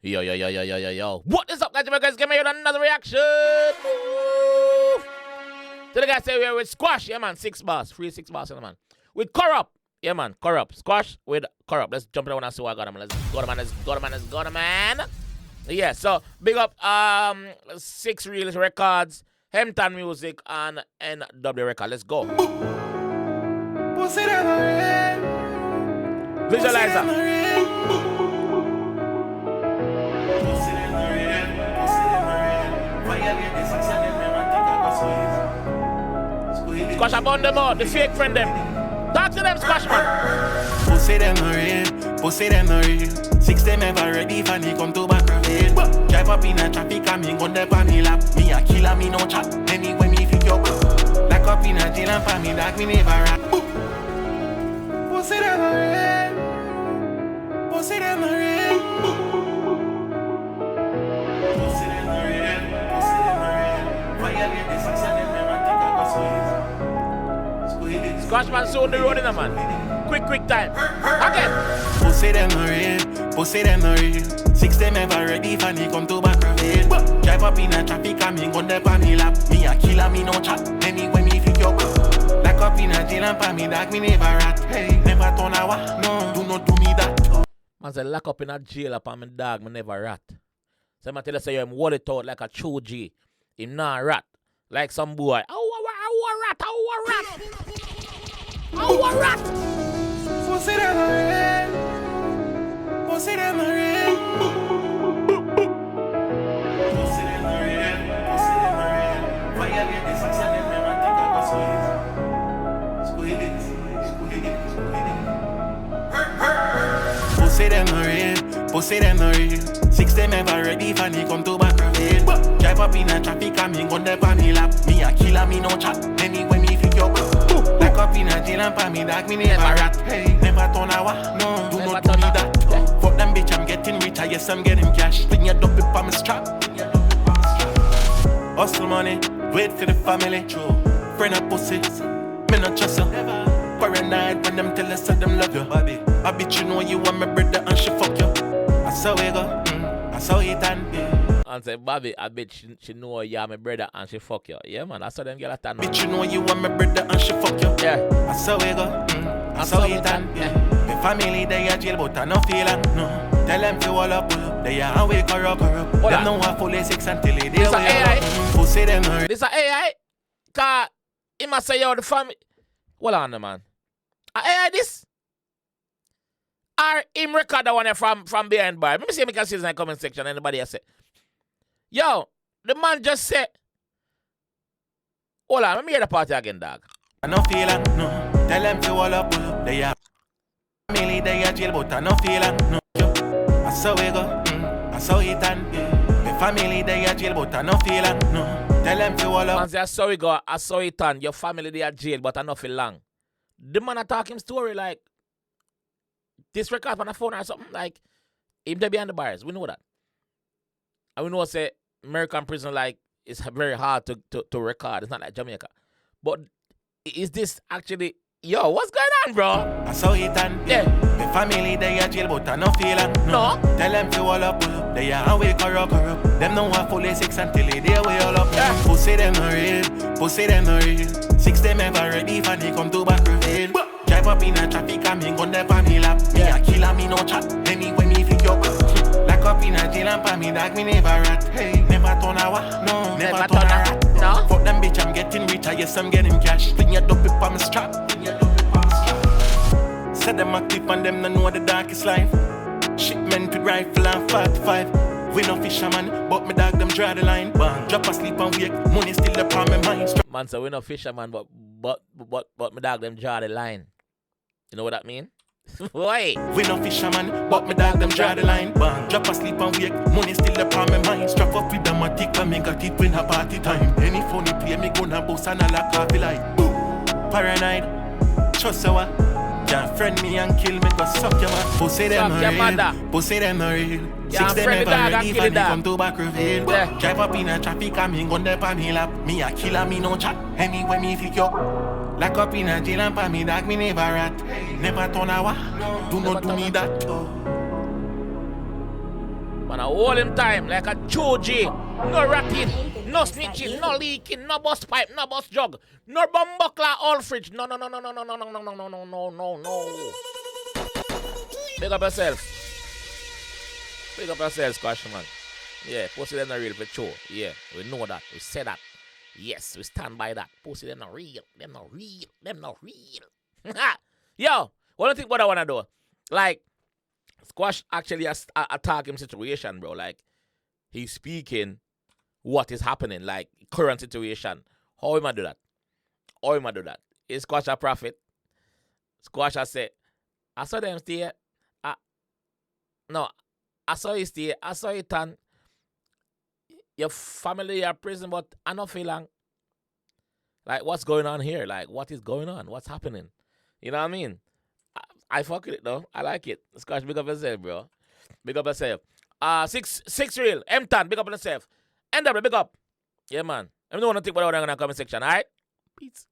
Yo. What is up, guys? Jamaica, give me another reaction. So the guy say we're with Squash, yeah man, 6 bars, free 6 bars, yeah man. With Corrupt, yeah man, Corrupt. Squash with Corrupt. Let's jump in and see what I got, man. Let's go, man. Yeah, so big up 6 Reels Records, Hempton Music, and NW Record. Let's go. Visualizer. Squash upon them all, the fake friend them. Talk to them, Squash man. Pussy them no real, pussy them no real. 6 them ever ready for me come to back reveal. Drive up in a traffic and me gun up on me lap. Me a killer, me no chat. Anyway me pick you up. Lock up in a jail and for me dog, me never rap. Pussy them no real, pussy them no real. Pussy them no real, pussy them no real. Violate the 6 and them never think I go so easy. Squash man soon the road in a man. Quick time. Again. Pussy them no real, pussy them no real. 6 them ever ready for me come to back reveal. Drive up in a traffic and me gun up on me lap. Me a killer, me no chat. Anyway me pick you up. Lock up in a jail and for me dog, me never rat. Hey, never turn a wa. No, do not do me that. Man say lock up in a jail upon me dog, me never rat. So I tell you say you him wall it out like a true G. Him not rat. Like some boy. Our rat. Pussy them no real, pussy them no real. Pussy them no real, pussy them no real. Violate the 6 and them never think I go so easy. Pussy them no real, pussy them no real. 6 them ever ready for me come to back reveal. Drive up in a traffic and me gun up on me lap. Me a killer, me no chat. Anyway me pick you up. Lock up in a jail and for me dog, me never rat. Hey, never turn a wa. No, do not do me that. Fuck them bitch, I'm getting richer. Yes, I'm getting cash. Bring your dope up on my strap. Hustle money, wait for the family. Friend a pussy, me not trust you. Paranoid when them tell us that them love you. I bitch, you know you want my brother and she fuck you. I saw it go, I saw it and and say, Bobby, I bet she know you are my brother and she fuck you. Yeah, man, I saw them get a tan. Bitch, you know you want my brother and she fuck you. Yeah. I saw it go, I saw it and my family, they are jail, but I no feel it. No. Tell them to all up, they are away corrupt. Them no want fully 6 until they This a AI. Pussy them no. This a AI. Cause he must say, yo, the family. Hold on, man. A AI this? Or him record the one from behind bar. Let me see if I can see this in the comment section. Anybody else say? Yo, the man just said. Hold on, let me hear the party again, dog. I no feel it, no. Tell them to all up, they are family, they are jail, but I no feel it, no. I saw it go, I saw it and my family, they are jail, but I no feel it, no. Tell them to all up. Man say, I saw it go, I saw it and your family, they are jail, but I no feel long. The man attack him story like this record on the phone or something like him there behind the bars. We know that. And we know say American prison like it's very hard to record. It's not like Jamaica. But is this actually yo, what's going on, bro? I saw it and my family they are jail, but I no feel it. No. Tell them to all up, they are away corrupt. Them no want fully 6 until they away all up. Yeah. Pussy them no real, pussy them no real. 6 them ever ready for me come to back reveal. Drive up in a traffic and me gun up on me lap. Me a killer, me no chat. Anyway me pick you up. Lock up in a jail and for me dog, me never rat. Hey, never turn a wa. No, never turn a rat. No. Fuck them bitch, I'm getting richer. Yes, I'm getting cash. Bring your dope up on my strap. Said them active and them no know the darkest life. Shipment with rifle and 45. We no fisherman, but me dog them draw the line. Drop asleep and wake, money still up on my mind. Man, so we no fisherman, but me dog them draw the line. You know what that mean? Why? We no fisherman, but me dog them draw the line. Drop asleep and wake, money still up on my mind. Strap up with the matic and me got it when a party time. Any funny play me gonna boss and a lock coffee like. Paranoid, trust you what? Can't friend me and kill me, go suck your man. Pussy them no real, pussy them no real. 6 them ever ready for me come to back reveal. Drive up in a traffic and me gun up on me lap. Me a killer, me no chat. Anyway me pick you up. Lock up in a jail and for me dog, me never rat. Never turn a wa. Do not do me that. Man, I hold him time like a Choji. No ratting, no snitching, no leaking, no bust pipe, no bust jug, no bumbuckler, all fridge. No. Big up yourself. Big up yourself, Squash man. Yeah, pussy them not real for sure. Yeah, we know that. We say that. Yes, we stand by that. Pussy them not real. Them not real. Yo, what do you think what I wanna do? Like, Squash actually attack him situation, bro. Like, he's speaking what is happening, like current situation. How am I do that? Is Squash a prophet? Squash I say, I saw them stay. No, I saw you stay. I saw you turn. Your family are prison, but I don't feel long. Like, what's going on here? Like, what is going on? What's happening? You know what I mean? I fuck with it though. I like it. Squash, big up yourself, bro. Big up yourself. Six real. M-Tan, big up yourself. NW, big up. Yeah, man. Let me know what you think about that in the comment section, alright? Peace.